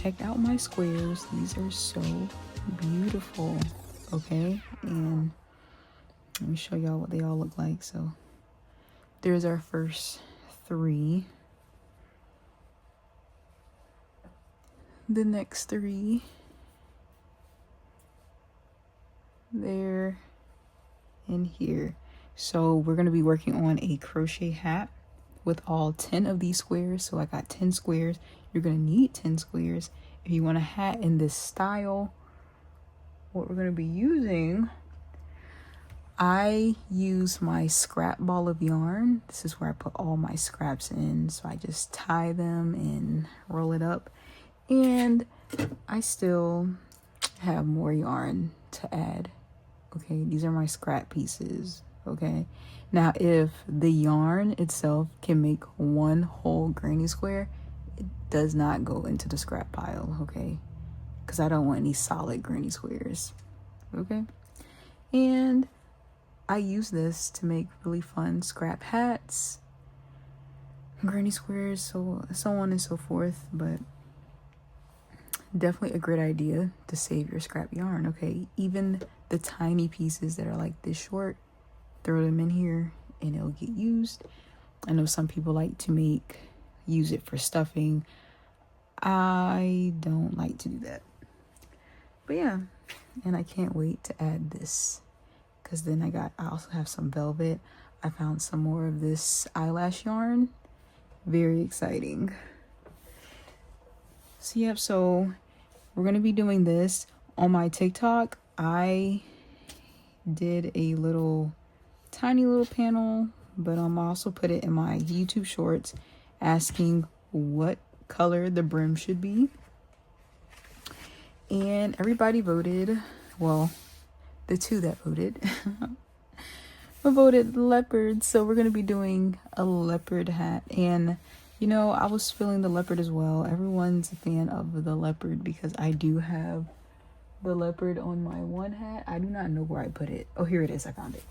check out my squares. These are so beautiful. Okay, and let me show y'all what they all look like. So there's our first 3. The next 3 there and here. So we're going to be working on a crochet hat with all 10 of these squares. So I got 10 squares. You're going to need 10 squares if you want a hat in this style. What we're going to be using, I use my scrap ball of yarn. This is where I put all my scraps in. So I just tie them and roll it up. And I still have more yarn to add. Okay, these are my scrap pieces. Okay, now if the yarn itself can make one whole granny square, it does not go into the scrap pile. Okay, because I don't want any solid granny squares. Okay, and I use this to make really fun scrap hats, granny squares, so on and so forth. But definitely a great idea to save your scrap yarn. Okay, even the tiny pieces that are like this short, throw them in here and it'll get used. I know some people like to use it for stuffing. I don't like to do that. But yeah, and I can't wait to add this, because then I also have some velvet. I found some more of this eyelash yarn. Very exciting. So yep, so we're gonna be doing this on my TikTok. I did a tiny little panel, but I also put it in my YouTube shorts asking what color the brim should be. And everybody voted, well, the 2 that voted voted leopard. So we're gonna be doing a leopard hat. And you know, I was feeling the leopard as well. Everyone's a fan of the leopard because I do have the leopard on my one hat. I do not know where I put it. Oh, here it is. I found it.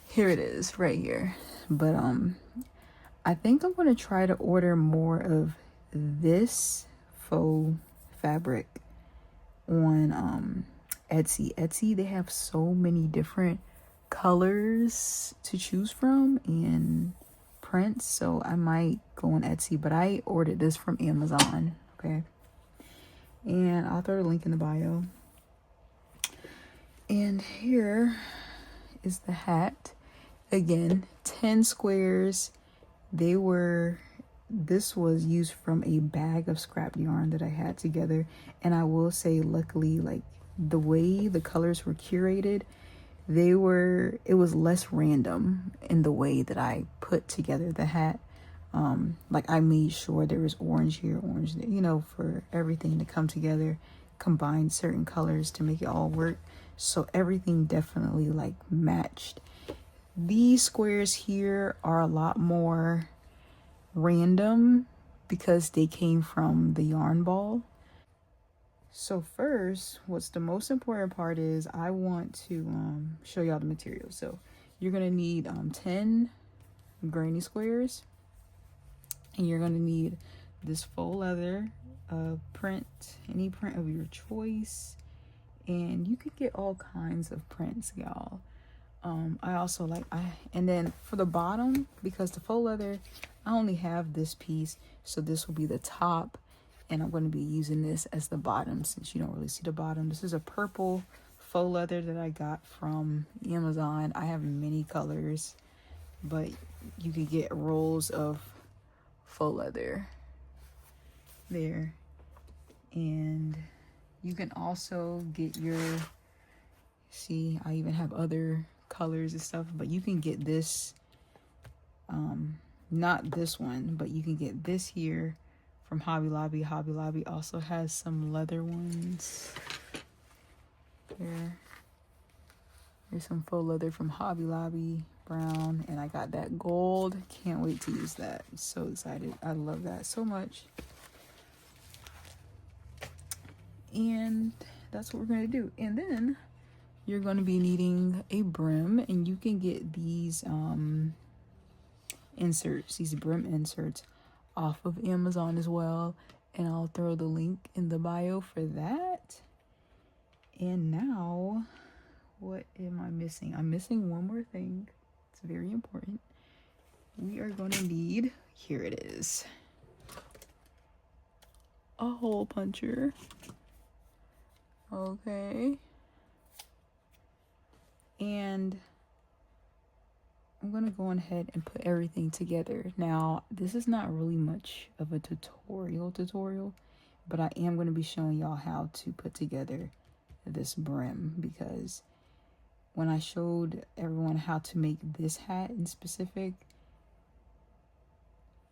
Here it is, right here. But I think I'm gonna try to order more of this faux fabric on Etsy. They have so many different colors to choose from and prints, so I might go on Etsy, but I ordered this from Amazon. Okay, and I'll throw the link in the bio. And here is the hat. Again, 10 squares. This was used from a bag of scrap yarn that I had together. And I will say, luckily, like the way the colors were curated, it was less random in the way that I put together the hat. Like I made sure there was orange here, orange there, you know, for everything to come together, combine certain colors to make it all work. So everything definitely like matched. These squares here are a lot more random because they came from the yarn ball. So first, what's the most important part is I want to show y'all the material. So you're gonna need 10 granny squares, and you're gonna need this faux leather print, any print of your choice, and you could get all kinds of prints, y'all. And then for the bottom, because the faux leather, I only have this piece, so this will be the top, and I'm going to be using this as the bottom since you don't really see the bottom. This is a purple faux leather that I got from Amazon. I have many colors, but you could get rolls of faux leather there, and you can also get I even have other colors and stuff, but you can get this, not this one, but you can get this here from Hobby Lobby. Hobby Lobby also has some leather ones. There's some faux leather from Hobby Lobby, brown, and I got that gold. Can't wait to use that. I'm so excited. I love that so much. And that's what we're going to do. And then you're going to be needing a brim, and you can get these inserts, these brim inserts, off of Amazon as well, and I'll throw the link in the bio for that. And now, what am I missing? I'm missing one more thing. It's very important. We are going to need, here it is, a hole puncher. Okay. And I'm going to go ahead and put everything together. Now, this is not really much of a tutorial, but I am going to be showing y'all how to put together this brim, because when I showed everyone how to make this hat in specific,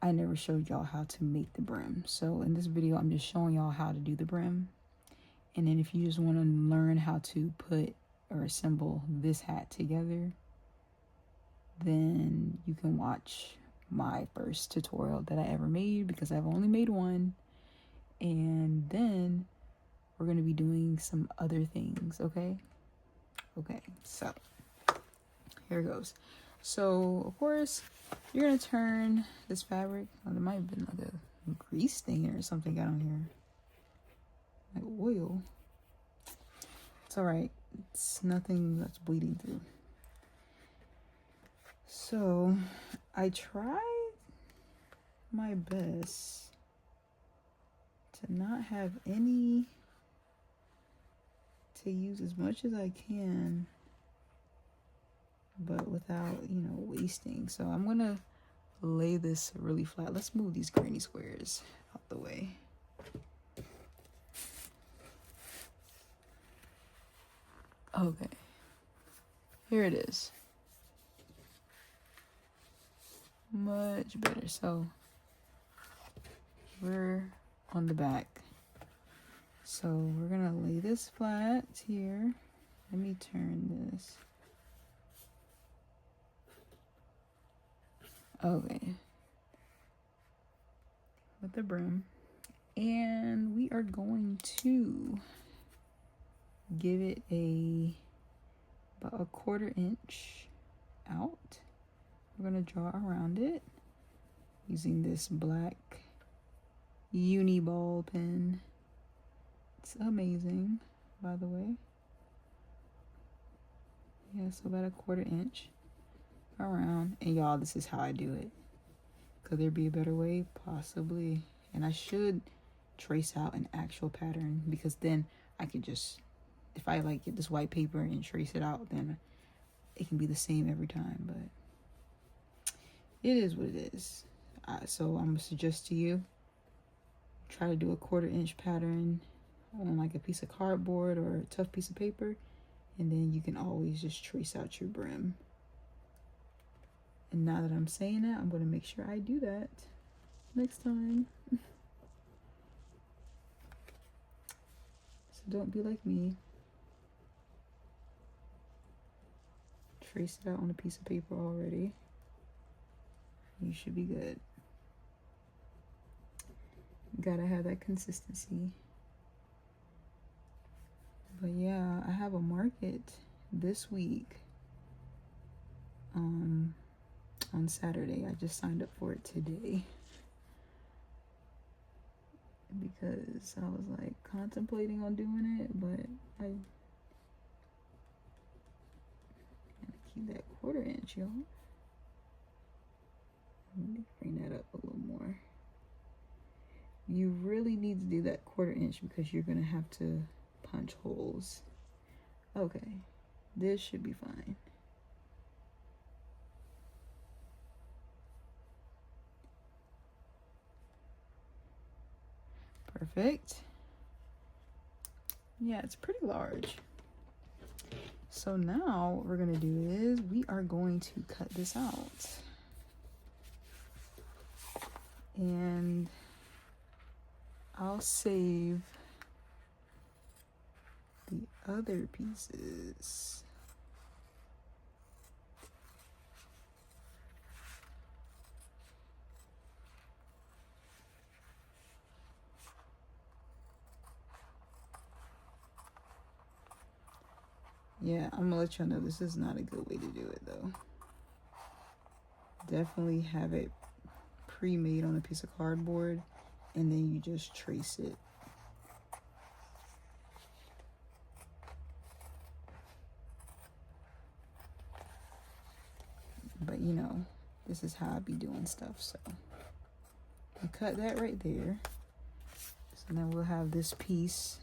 I never showed y'all how to make the brim. So in this video, I'm just showing y'all how to do the brim. And then if you just want to learn how to put or assemble this hat together, then you can watch my first tutorial that I ever made, because I've only made one. And then we're going to be doing some other things, okay? Okay, so here it goes. So, of course, you're going to turn this fabric. Oh, there might have been like a grease thing or something got on here. Like oil. It's all right. It's nothing that's bleeding through. So, I tried my best to not have any, to use as much as I can, but without, you know, wasting. So I'm gonna lay this really flat. Let's move these granny squares out the way. Okay, here it is. Much better. So we're on the back. So we're gonna lay this flat here. Let me turn this. Okay. With the brim. And we are going to give it about a 1/4 inch out. We're gonna draw around it using this black uni ball pen. It's amazing, by the way. Yeah, so about a 1/4 inch around. And y'all, this is how I do it. Could there be a better way? Possibly. And I should trace out an actual pattern, because then I could just, if I like get this white paper and trace it out, then it can be the same every time. But it is what it is. So I'm gonna suggest to you, try to do a 1/4 inch pattern on like a piece of cardboard or a tough piece of paper, and then you can always just trace out your brim. And now that I'm saying that, I'm going to make sure I do that next time. So don't be like me. Trace it out on a piece of paper already. You should be good. Gotta have that consistency. But yeah, I have a market this week on Saturday. I just signed up for it today because I was like contemplating on doing it, but I gotta keep that 1/4 inch, y'all. Let me bring that up a little more. You really need to do that 1/4 inch because you're gonna have to punch holes. Okay, this should be fine. Perfect. Yeah, it's pretty large. So now what we're gonna do is we are going to cut this out. And I'll save the other pieces. Yeah, I'm gonna let y'all know this is not a good way to do it though. Definitely have it pre-made on a piece of cardboard, and then you just trace it. But you know, this is how I be doing stuff. So I cut that right there. So then we'll have this piece.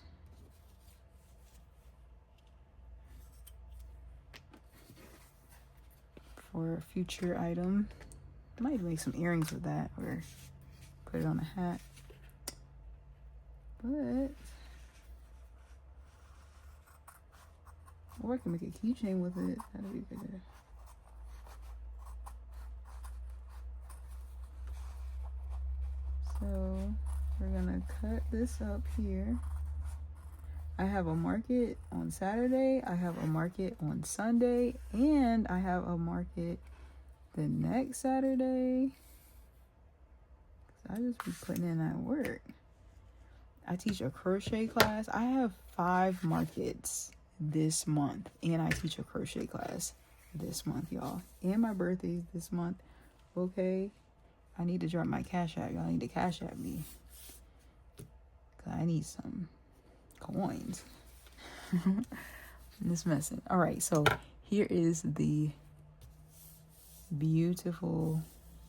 For a future item. I might make some earrings with that or put it on a hat. But or I can make a keychain with it. That'd be better. So we're gonna cut this up here. I have a market on Saturday, I have a market on Sunday, and I have a market the next Saturday. I just be putting in that work. I teach a crochet class. I have 5 markets this month, and I teach a crochet class this month, y'all. And my birthday's this month. Okay, I need to drop my Cash App. Y'all need to Cash App me, cause I need some coins. This messing. All right, so here is the beautiful,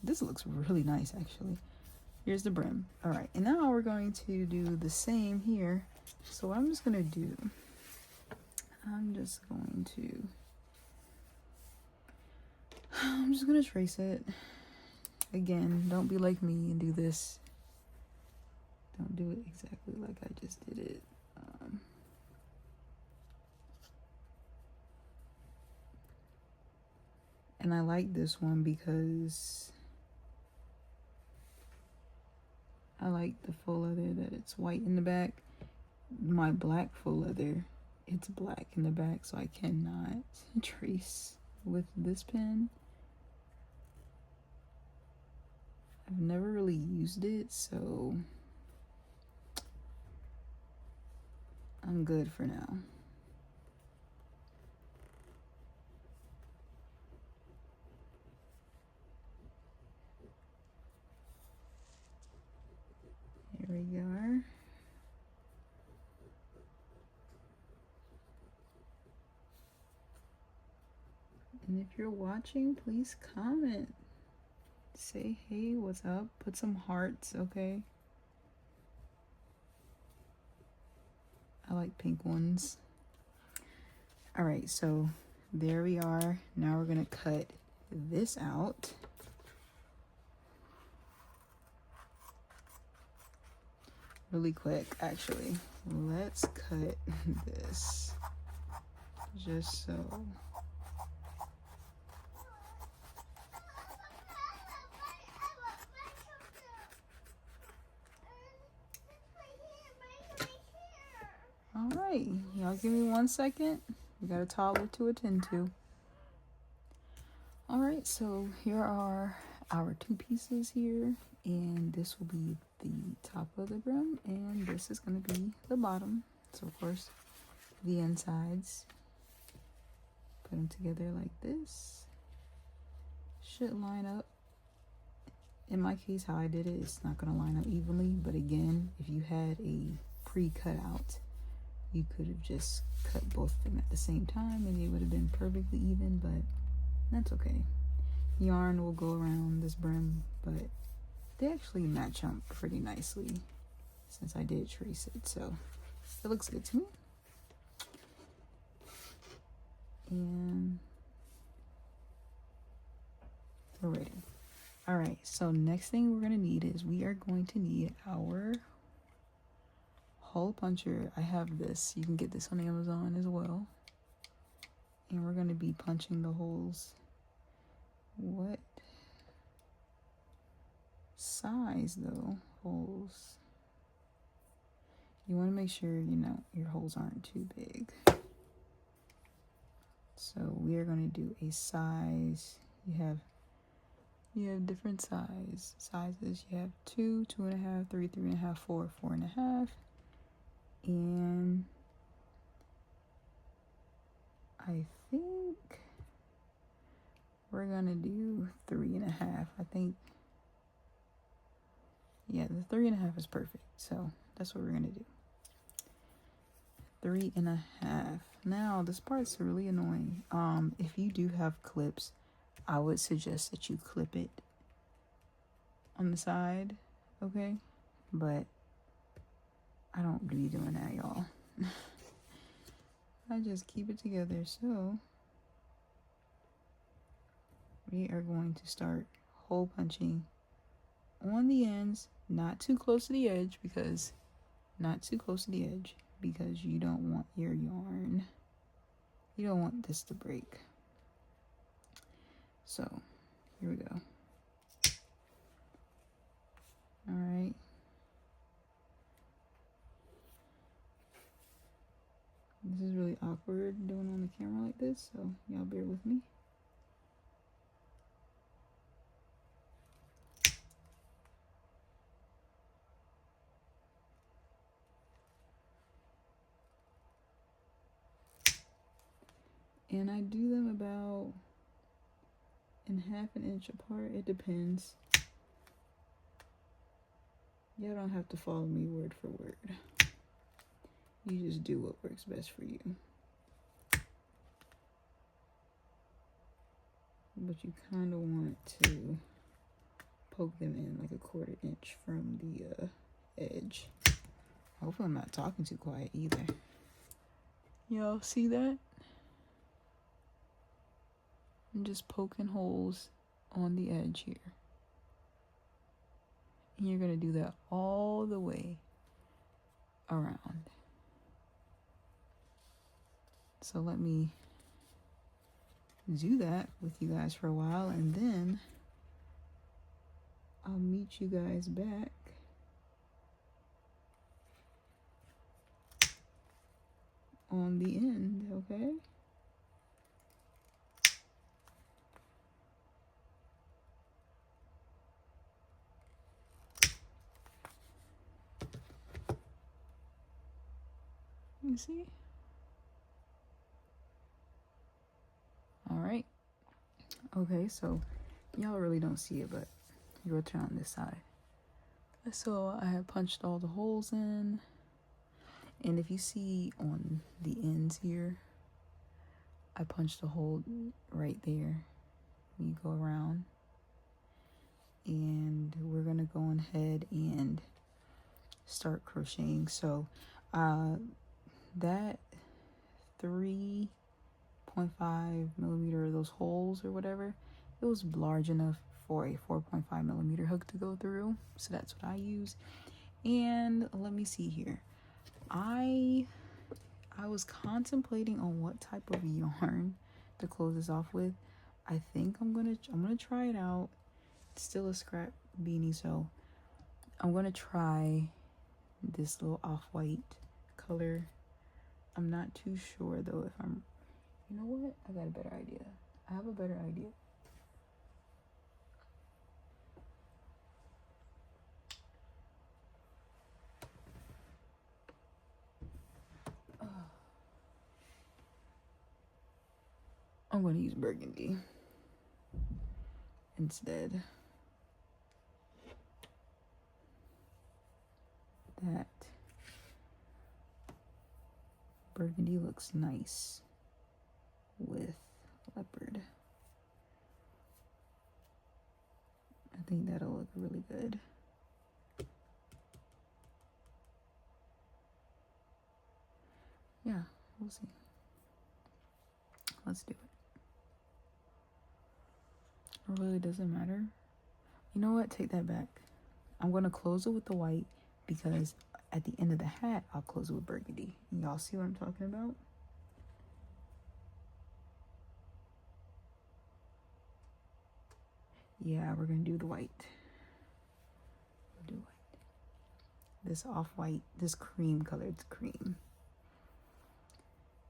this looks really nice actually. Here's the brim. All right, and now we're going to do the same here. So what I'm just gonna do, I'm just gonna trace it. Again, don't be like me and do this. Don't do it exactly like I just did it. And I like this one because I like the faux leather that it's white in the back. My black faux leather, it's black in the back, so I cannot trace with this pen. I've never really used it, so I'm good for now. Here we are. And if you're watching, please comment. Say, hey, what's up? Put some hearts, okay? I like pink ones. All right, so there we are. Now we're gonna cut this out. Really quick, actually. Let's cut this just so. All right, y'all give me 1 second. We got a toddler to attend to. All right, so here are our 2 pieces here, and this will be the top of the brim, and this is going to be the bottom. So of course, the insides, put them together like this. Should line up. In my case, how I did it, it's not going to line up evenly, but again, if you had a pre-cut out, you could have just cut both of them at the same time and it would have been perfectly even, but that's okay. Yarn will go around this brim, but they actually match up pretty nicely since I did trace it, so it looks good to me. And we're ready. All right, so next thing we're gonna need is we are going to need our hole puncher. I have this. You can get this on Amazon as well. And we're going to be punching the holes. What size though? Holes. You want to make sure, you know, your holes aren't too big. So we are going to do a size. You have different sizes. You have 2, 2.5, 3, 3.5, 4, 4.5. And I think we're gonna do 3.5. I think Yeah, the 3.5 is perfect. So that's what we're gonna do. 3.5. Now this part's really annoying. If you do have clips, I would suggest that you clip it on the side, okay? But I don't be doing that, y'all. I just keep it together. So we are going to start hole punching on the ends, not too close to the edge, because you don't want your yarn, you don't want this to break. So here we go. All right. This is really awkward doing on the camera like this, so y'all bear with me. And I do them about in 1/2 inch apart. It depends. Y'all don't have to follow me word for word. You just do what works best for you. But you kind of want to poke them in like 1/4 inch from the edge. Hopefully I'm not talking too quiet either. Y'all see that? I'm just poking holes on the edge here. And you're gonna do that all the way around. So let me do that with you guys for a while, and then I'll meet you guys back on the end, okay? You see? All right. Okay, so y'all really don't see it, but you'll turn on this side. So I have punched all the holes in, and if you see on the ends here, I punched a hole right there. You go around, and we're gonna go ahead and start crocheting. So that 3.5 millimeter, those holes or whatever, it was large enough for a 4.5 millimeter hook to go through, so that's what I use. And let me see here, I was contemplating on what type of yarn to close this off with. I think I'm gonna try it out. It's still a scrap beanie, so I'm gonna try this little off-white color. I'm not too sure though if I'm, you know what? I got a better idea. I have a better idea. I'm gonna use burgundy instead. That burgundy looks nice with leopard. I think that'll look really good. Yeah, we'll see. Let's do it. It really doesn't matter. You know what? Take that back. I'm gonna close it with the white because at the end of the hat, I'll close it with burgundy. Y'all see what I'm talking about? Yeah, we're gonna do the white. We'll do white. This off-white, this cream colored cream.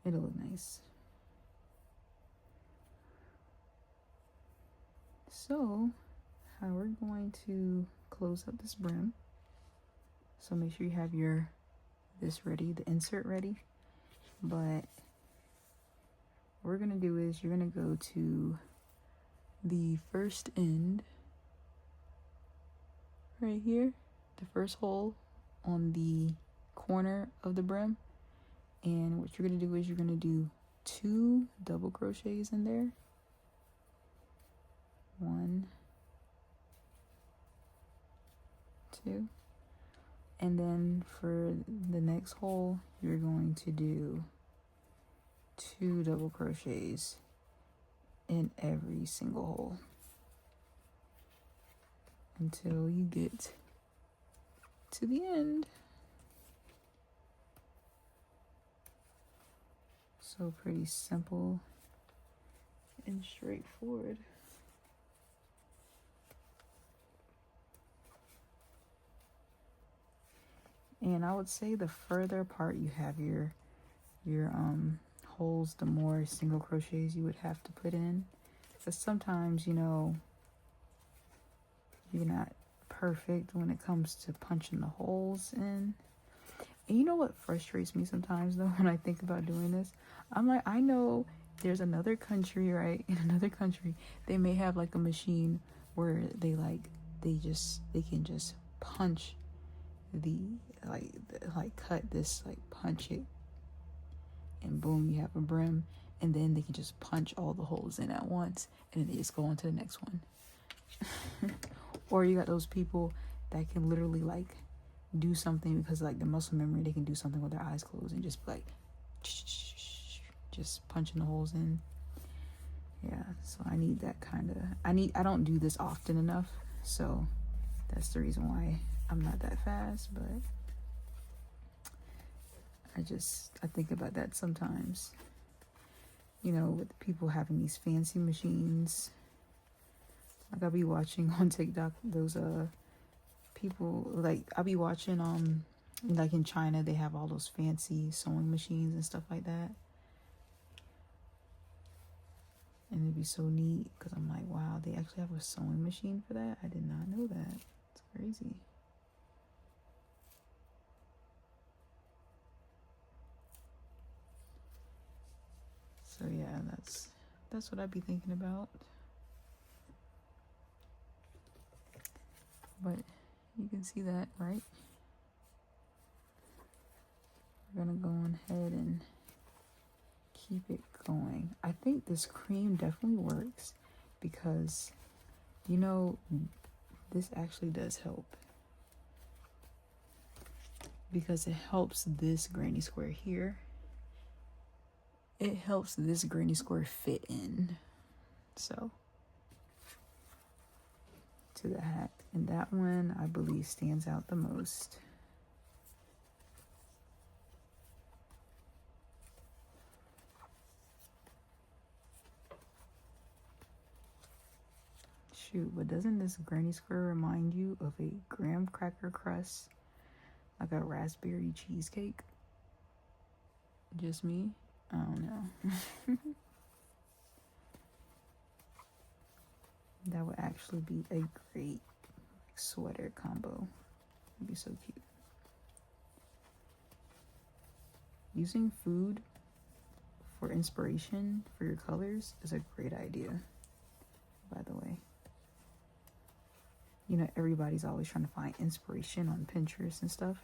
It'll look nice. So, how we're going to close up this brim. So make sure you have this ready, the insert ready. But what we're gonna do is you're gonna go to the first end right here, the first hole on the corner of the brim, and what you're going to do is you're going to do 2 double crochets in there. 1, 2, and then for the next hole you're going to do 2 double crochets in every single hole until you get to the end. So pretty simple and straightforward. And I would say the further apart you have your holes, the more single crochets you would have to put in. Because sometimes, you know, you're not perfect when it comes to punching the holes in. And you know what frustrates me sometimes though when I think about doing this? I'm like, I know there's another country, right? In another country, they may have like a machine where they can just punch the like cut this, like punch it, and boom, you have a brim, and then they can just punch all the holes in at once, and then they just go on to the next one. Or you got those people that can literally like do something because like the muscle memory, they can do something with their eyes closed and just like just punching the holes in. Yeah, so I need that kind of, I don't do this often enough, so that's the reason why I'm not that fast. But I think about that sometimes, you know, with people having these fancy machines. Like I'll be watching on TikTok those people, like I'll be watching like in China they have all those fancy sewing machines and stuff like that, and it'd be so neat because I'm like, wow, they actually have a sewing machine for that. I did not know that. It's crazy. So yeah, that's what I'd be thinking about. But you can see that, right? We're gonna go on ahead and keep it going. I think this cream definitely works because, you know, this actually does help. Because it helps this granny square here. It helps this granny square fit in. So, to the hat. And that one, I believe, stands out the most. Shoot, but doesn't this granny square remind you of a graham cracker crust? Like a raspberry cheesecake? Just me? I don't know. That would actually be a great sweater combo. It'd be so cute. Using food for inspiration for your colors is a great idea, by the way. You know, everybody's always trying to find inspiration on Pinterest and stuff.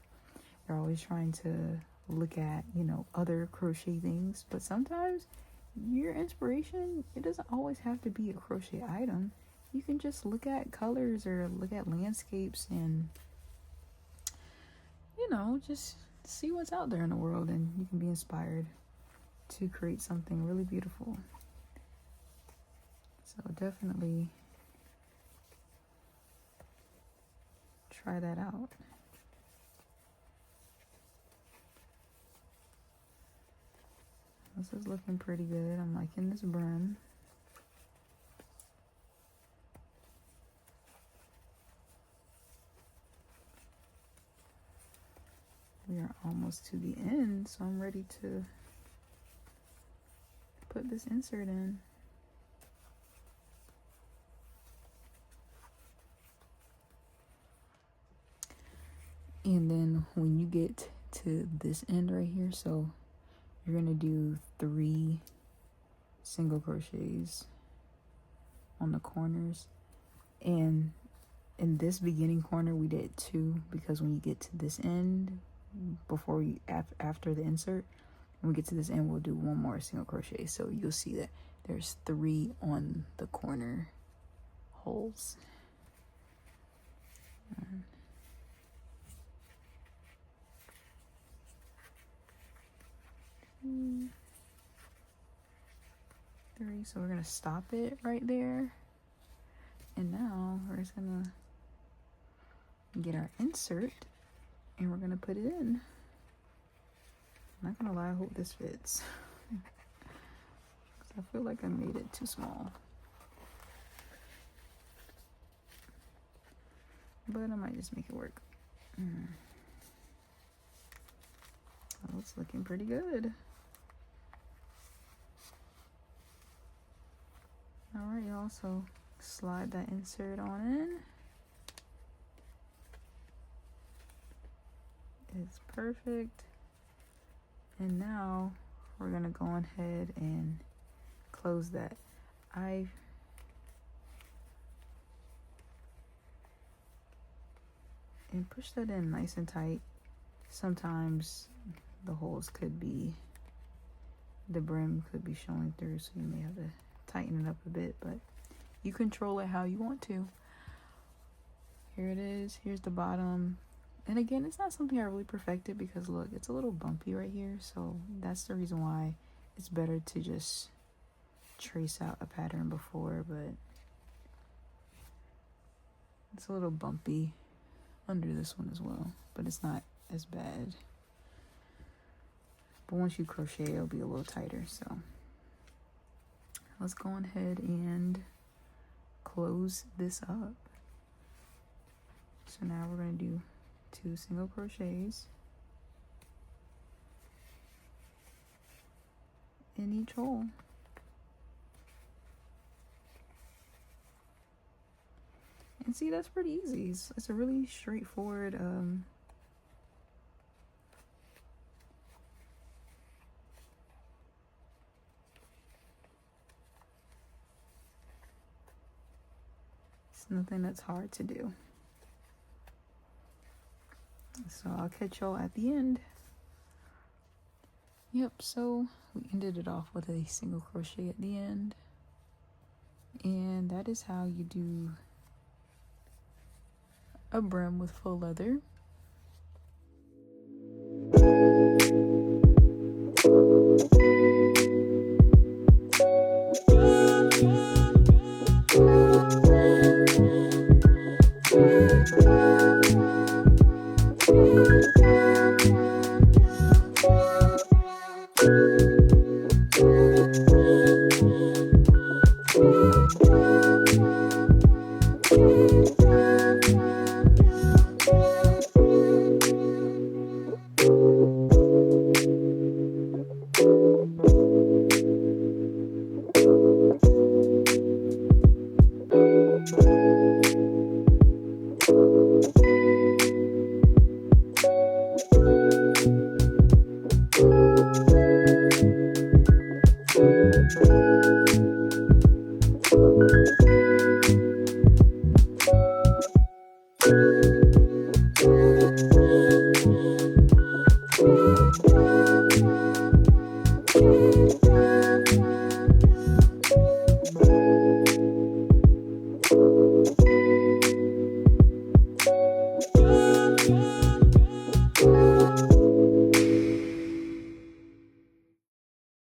They're always trying to look at, you know, other crochet things. But sometimes your inspiration, it doesn't always have to be a crochet item. You can just look at colors or look at landscapes and, you know, just see what's out there in the world, and you can be inspired to create something really beautiful. So definitely try that out. This is looking pretty good. I'm liking this brim. We are almost to the end, so I'm ready to put this insert in. And then when you get to this end right here, so you're gonna do 3 single crochets on the corners, and in this beginning corner we did 2, because when you get to this end, before you after the insert, when we get to this end, we'll do 1 more single crochet. So you'll see that there's 3 on the corner holes. 1, 2, 3. So we're gonna stop it right there, and now we're just gonna get our insert and we're gonna put it in. I'm not gonna lie, I hope this fits. I feel like I made it too small, but I might just make it work. Oh, it's looking pretty good. All right, y'all, so slide that insert on in. It's perfect. And now we're gonna go ahead and close that. And push that in nice and tight. Sometimes the holes could be, the brim could be showing through, so you may have to tighten it up a bit, but you control it how you want to. Here it is, here's the bottom. And again, it's not something I really perfected, because look, it's a little bumpy right here, so that's the reason why it's better to just trace out a pattern before. But it's a little bumpy under this one as well, but it's not as bad. But once you crochet, it'll be a little tighter. So let's go ahead and close this up. So now we're going to do 2 single crochets in each hole. And see, that's pretty easy. It's a really straightforward it's nothing that's hard to do. So I'll catch y'all at the end. Yep, so we ended it off with a single crochet at the end. And that is how you do a brim with faux leather.